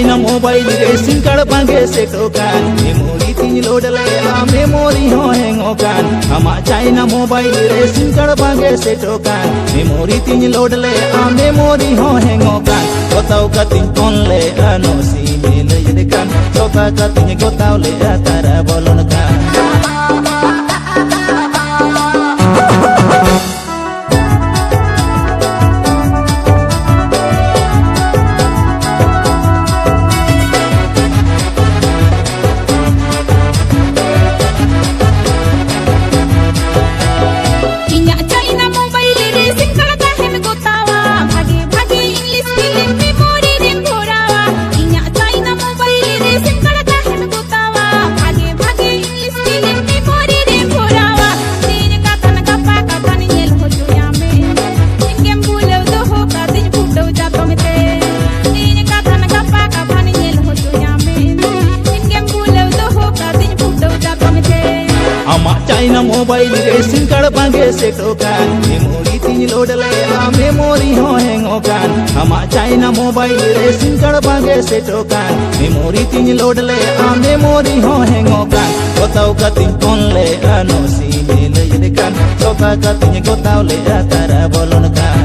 China mobile racing card bange setokan memory tin load le memory ho hangokan ama China mobile racing card bange setokan memory tin load le memory ho hangokan kotau katin ton le ano si mele yedekan sota katin kotau le tara bolonkan China mobile racing card bange setokan memory tin load le memory ho hangokan ama China mobile racing card bange setokan memory tin load le memory ho hangokan kotau katin ton le ano si mele yedekan sota katin kotau le tara bolonkan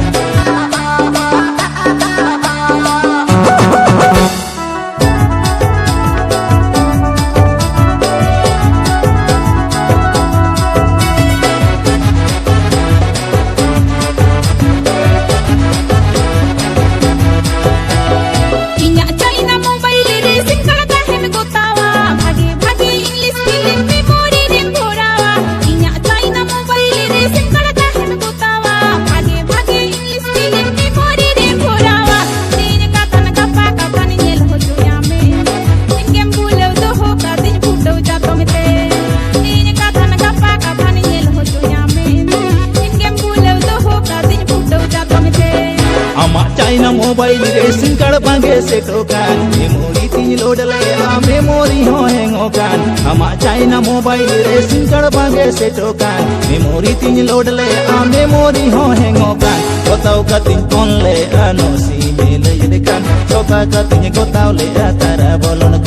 China mobile racing card bange setokan memory tin load le memory ho hangokan ama China mobile racing card bange setokan memory tin load le memory ho hangokan kotau katin ton le ano si mele yedekan sota katin kotau le tara bolonkan